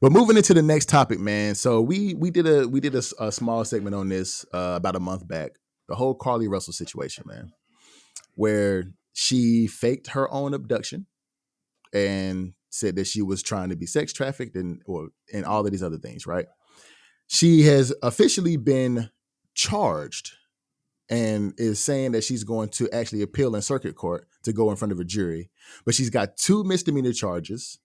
But moving into the next topic, man. So we did a small segment on this about a month back. The whole Carlee Russell situation, man, where she faked her own abduction and said that she was trying to be sex trafficked and all of these other things, right? She has officially been charged and is saying that she's going to actually appeal in circuit court to go in front of a jury. But she's got 2 misdemeanor charges,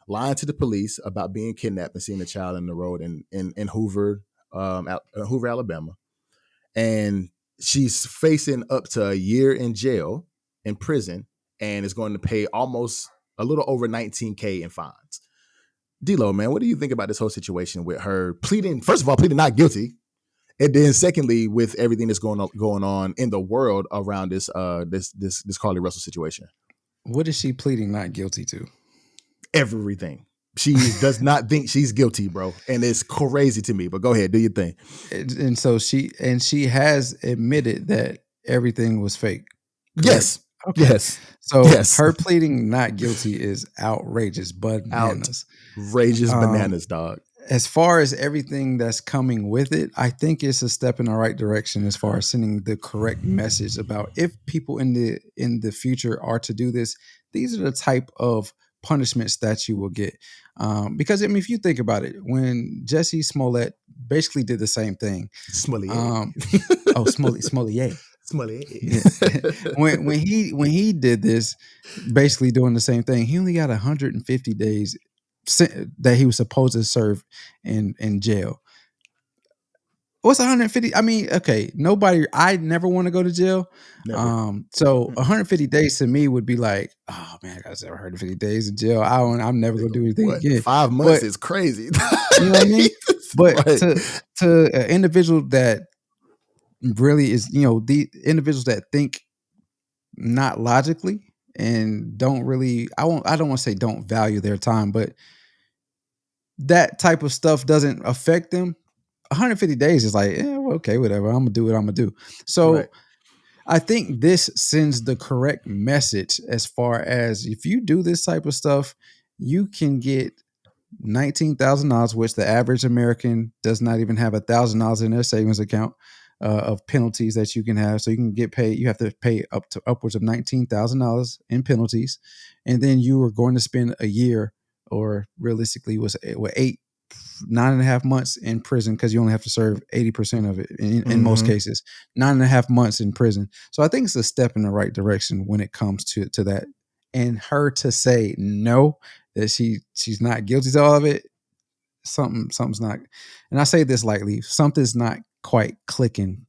lying to the police about being kidnapped and seeing a child in the road in Hoover, Hoover, Alabama. And she's facing up to a year in jail, in prison, and is going to pay almost a little over $19,000 in fines. D-Lo, man, what do you think about this whole situation with her pleading, first of all, pleading not guilty, and then secondly, with everything that's going on in the world around this Carlee Russell situation? What is she pleading not guilty to? Everything. She does not think she's guilty, bro, and it's crazy to me. But go ahead, do your thing. And so she has admitted that everything was fake. Correct? Yes. Okay. Yes. So her pleading not guilty is outrageous bananas. Outrageous bananas, dog. As far as everything that's coming with it, I think it's a step in the right direction as far as sending the correct message about if people in the future are to do this, these are the type of punishments that you will get. Because I mean, if you think about it, when Jussie Smollett basically did the same thing. Smollett. Smollett. Smollett. when he did this, basically doing the same thing, he only got 150 days that he was supposed to serve in jail. What's 150? I mean, okay, I never want to go to jail. Never. So 150 days to me would be like, oh man, I got 150 days in jail. I'm never gonna do anything again. 5 months is crazy. You know what I mean? But right. to an individual that really is, the individuals that think not logically and don't really, I don't want to say don't value their time, but that type of stuff doesn't affect them. 150 days is like, well, okay, whatever. I'm gonna do what I'm gonna do. So right. I think this sends the correct message as far as if you do this type of stuff, you can get $19,000, which the average American does not even have $1,000 in their savings account of penalties that you can have. So you can get paid. You have to pay up to upwards of $19,000 in penalties, and then you are going to spend a year, or realistically, was 9.5 months in prison, because you only have to serve 80% of it in most cases. 9.5 months in prison. So I think it's a step in the right direction when it comes to that. And her to say no, that she's not guilty to all of it, something's not. And I say this lightly, something's not quite clicking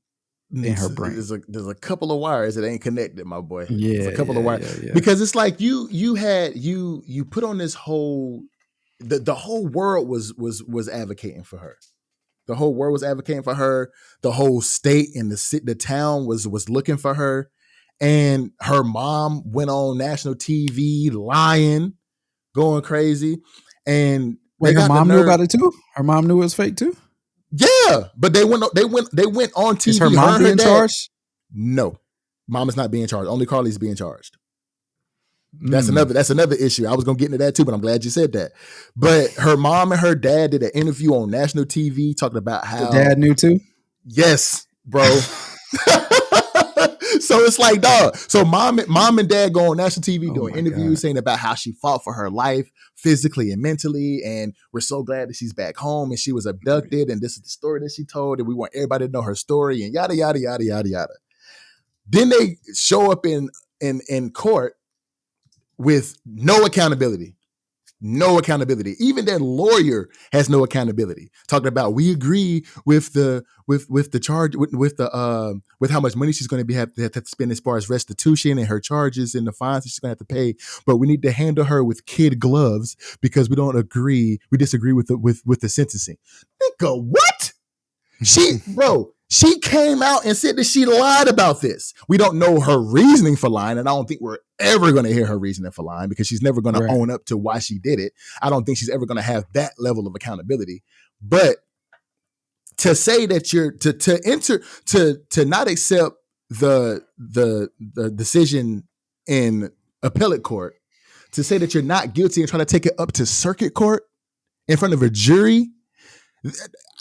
in her brain. There's a couple of wires that ain't connected, my boy. Yeah, there's a couple of wires because it's like you put on this whole. The whole world was advocating for her. The whole world was advocating for her. The whole state and the town was looking for her. And her mom went on national TV lying, going crazy. And wait, her mom knew about it too? Her mom knew it was fake too? Yeah, but they went on TV. Is her mom being charged? No, mom is not being charged. Only Carlee's being charged. That's another issue. I was gonna get into that too, but I'm glad you said that. But her mom and her dad did an interview on national TV talking about how the dad knew too. Yes, bro. So it's like, dog. So mom and dad go on national TV doing interviews saying about how she fought for her life physically and mentally, and we're so glad that she's back home and she was abducted, and this is the story that she told, and we want everybody to know her story, and yada yada yada yada yada. Then they show up in court with no accountability. Even their lawyer has no accountability. Talking about, we agree with the charge with how much money she's going to have to spend as far as restitution and her charges and the fines that she's going to have to pay, but we need to handle her with kid gloves because we disagree with the sentencing. Nigga, what? She came out and said that she lied about this. We don't know her reasoning for lying, and I don't think we're ever going to hear her reasoning for lying because she's never going to own up to why she did it. I don't think she's ever going to have that level of accountability. But to say that you're to not accept the decision in appellate court, to say that you're not guilty and try to take it up to circuit court in front of a jury.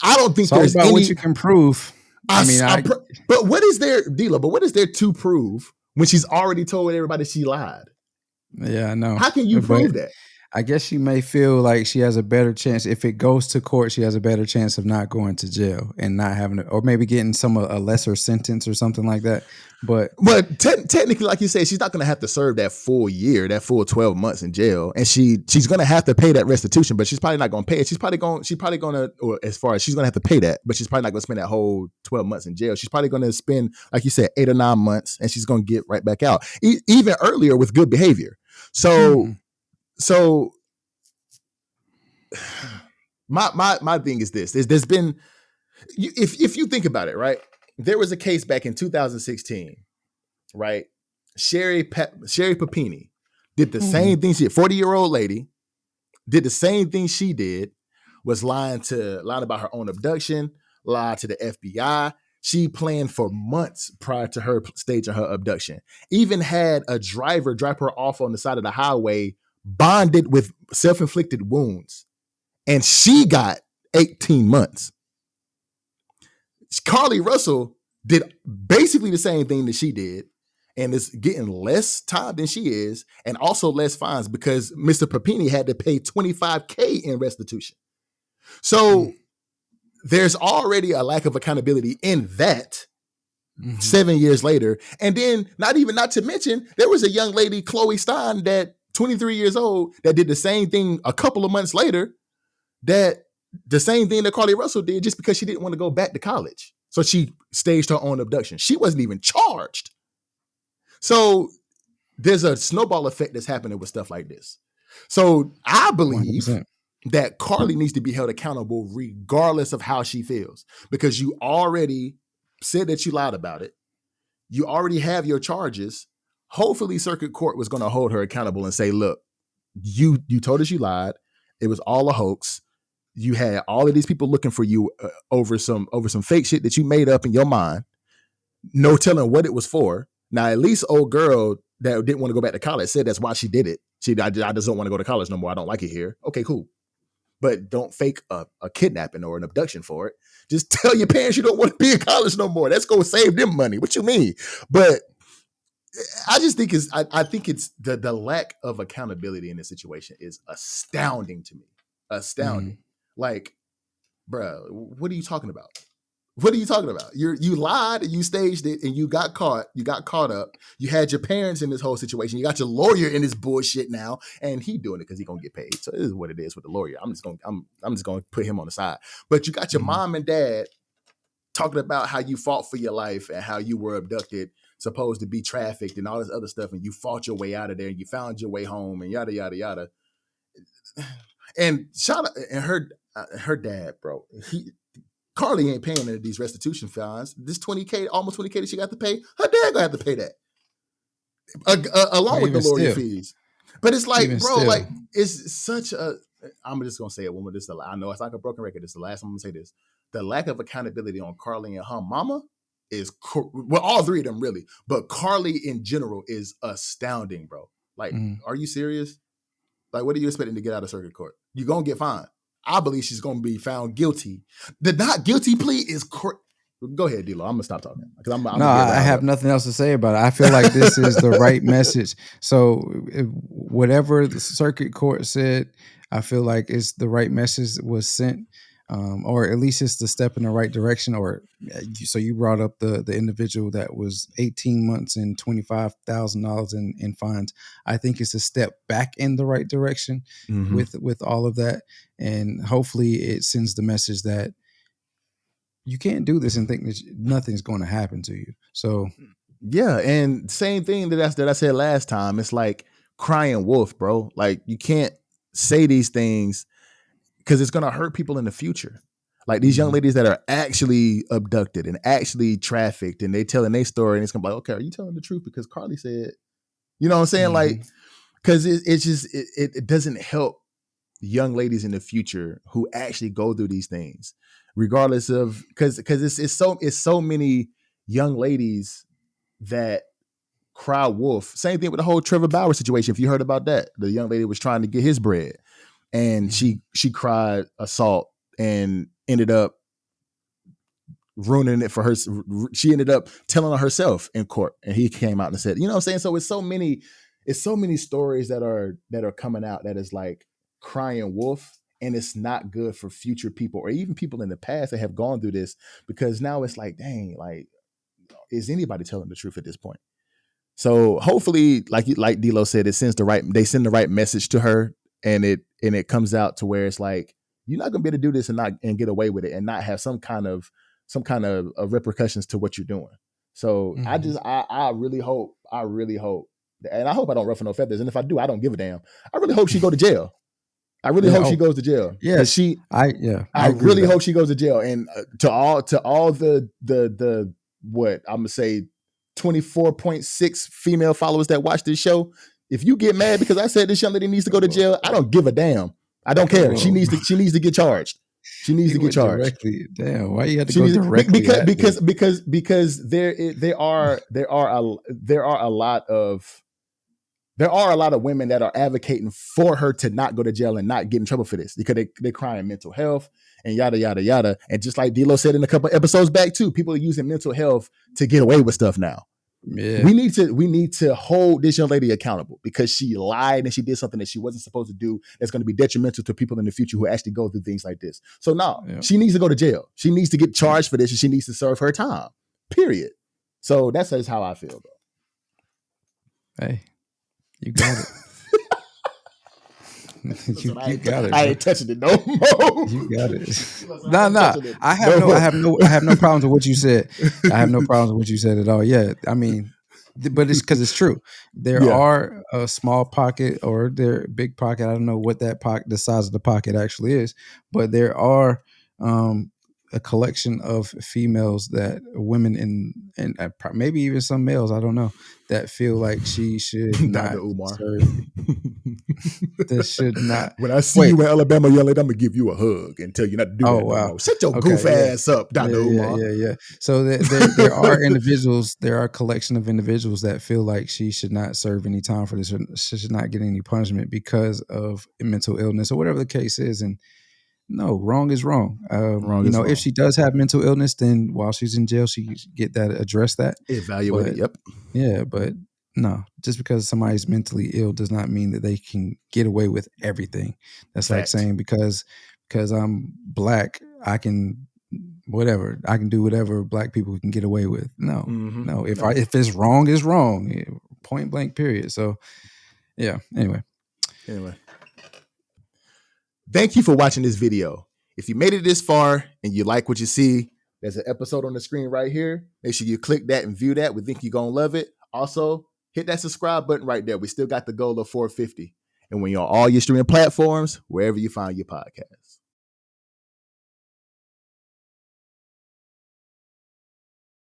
I don't think It's all there's about what any. you can prove. But what is there, D'Lo? But what is there to prove when she's already told everybody she lied? Yeah, I know. How can you But prove that? I guess she may feel like she has a better chance if it goes to court. She has a better chance of not going to jail and not having to, or maybe getting a lesser sentence or something like that. But technically, like you said, she's not going to have to serve that full year, that full 12 months in jail, and she's going to have to pay that restitution. But she's probably not going to pay it. She's probably going to, or as far as she's going to have to pay that, but she's probably not going to spend that whole 12 months in jail. She's probably going to spend, like you said, 8 or 9 months, and she's going to get right back out, even earlier with good behavior. So my thing is this: there's been, if you think about it, right? There was a case back in 2016, right? Sherry Papini did the same thing. She, 40-year-old lady, did the same thing she did, was lying about her own abduction, lied to the FBI. She planned for months prior to her staging her abduction. Even had a driver drop her off on the side of the highway, bonded with self-inflicted wounds. And she got 18 months. Carlee Russell did basically the same thing that she did, and is getting less time than she is, and also less fines because Mr. Papini had to pay $25K in restitution. So there's already a lack of accountability in that 7 years later. And then not to mention, there was a young lady, Chloe Stein, that 23 years old, that did the same thing a couple of months later, that the same thing that Carlee Russell did, just because she didn't want to go back to college. So she staged her own abduction. She wasn't even charged. So there's a snowball effect that's happening with stuff like this. So I believe 100%. That Carlee needs to be held accountable regardless of how she feels, because you already said that you lied about it. You already have your charges. Hopefully circuit court was going to hold her accountable and say, look, you told us you lied. It was all a hoax. You had all of these people looking for you over some fake shit that you made up in your mind. No telling what it was for. Now, at least old girl that didn't want to go back to college said that's why she did it. I just don't want to go to college no more. I don't like it here. Okay, cool. But don't fake a kidnapping or an abduction for it. Just tell your parents you don't want to be in college no more. That's going to save them money. What you mean? But I just think I think it's the lack of accountability in this situation is astounding to me. Astounding. Like, bro, what are you talking about? What are you talking about? You lied and you staged it and you got caught. You got caught up. You had your parents in this whole situation. You got your lawyer in this bullshit now, and he doing it because he gonna get paid. So it is what it is with the lawyer. I'm just gonna put him on the side. But you got your mom and dad talking about how you fought for your life and how you were abducted, supposed to be trafficked and all this other stuff, and you fought your way out of there and you found your way home and yada yada yada. And her dad, bro. Carlee ain't paying her these restitution fines. This $20K, almost $20K that she got to pay, her dad gonna have to pay that, along with the lawyer fees. But it's like, bro, like it's such a. I'm just gonna say it one more. I know it's like a broken record. This is the last time I'm gonna say this. The lack of accountability on Carlee and her mama is well, all three of them really, but Carlee in general is astounding, bro. Like, are you serious? Like, what are you expecting to get out of circuit court? You're gonna get fined. I believe she's going to be found guilty. The not guilty plea is Go ahead, D-Lo. I'm going to stop talking. I have nothing else to say about it. I feel like this is the right message. So whatever the circuit court said, I feel like it's the right message that was sent, or at least it's the step in the right direction. So you brought up the individual that was 18 months and $25,000 in fines. I think it's a step back in the right direction with all of that. And hopefully it sends the message that you can't do this and think that nothing's going to happen to you. So yeah, and same thing that I said last time. It's like crying wolf, bro. Like, you can't say these things because it's going to hurt people in the future. Like these young ladies that are actually abducted and actually trafficked, and they telling their story, and it's going to be like, okay, are you telling the truth? Because Carlee said, you know what I'm saying? Like, because it doesn't help young ladies in the future who actually go through these things, regardless of, because it's so many young ladies that cry wolf. Same thing with the whole Trevor Bauer situation. If you heard about that, the young lady was trying to get his bread, and she cried assault and ended up ruining it for her. She ended up telling on herself in court, and he came out and said, you know what I'm saying? So it's so many stories that are coming out that is like crying wolf, and it's not good for future people or even people in the past that have gone through this, because now it's like, dang, like, is anybody telling the truth at this point? So hopefully, like D'Lo said, they send the right message to her, and it comes out to where it's like, you're not gonna be able to do this and get away with it and not have some kind of repercussions to what you're doing. So I really hope, and I hope I don't ruffle no feathers. And if I do, I don't give a damn. I really hope she go to jail. I really hope she goes to jail. Yes, I really hope she goes to jail. And to all the what I'm gonna say 24.6 female followers that watch this show, if you get mad because I said this young lady needs to go to jail, I don't give a damn. I don't care. She needs to get charged. She needs to get charged. Directly. Damn, why you have to go directly? Because there are a lot of women that are advocating for her to not go to jail and not get in trouble for this, because they're crying mental health and yada yada yada. And just like D'Lo said in a couple episodes back too, people are using mental health to get away with stuff now. Yeah. We need to hold this young lady accountable, because she lied and she did something that she wasn't supposed to do that's going to be detrimental to people in the future who actually go through things like this. So she needs to go to jail. She needs to get charged for this, and she needs to serve her time. Period. So that's just how I feel, though. Hey, you got it. you got it. I ain't touching it no more. You got it. Nah. I have no problems with what you said. I have no problems with what you said at all. Yeah, I mean, but it's because it's true. There are a small pocket or there big pocket. I don't know what that pocket, the size of the pocket actually is, but there are a collection of females, that women and maybe even some males, I don't know, that feel like she should not serve. This should not. When I see you in Alabama, young lady, I'm gonna give you a hug and tell you not to do that no more. Shut your goof ass up, Dr. Umar. Yeah. So there are individuals, there are a collection of individuals that feel like she should not serve any time for this, or she should not get any punishment because of mental illness or whatever the case is. And no, wrong is wrong. Wrong. If she does have mental illness, then while she's in jail, she get that, address that, evaluate it. Yep. Yeah, but no, just because somebody's mentally ill does not mean that they can get away with everything. That's like saying because I'm black, I can do whatever black people can get away with. No, no. If it's wrong, it's wrong. Point blank. Period. So, yeah. Anyway. Thank you for watching this video. If you made it this far and you like what you see, there's an episode on the screen right here. Make sure you click that and view that. We think you're going to love it. Also, hit that subscribe button right there. We still got the goal of 450. And when you're on all your streaming platforms, wherever you find your podcasts.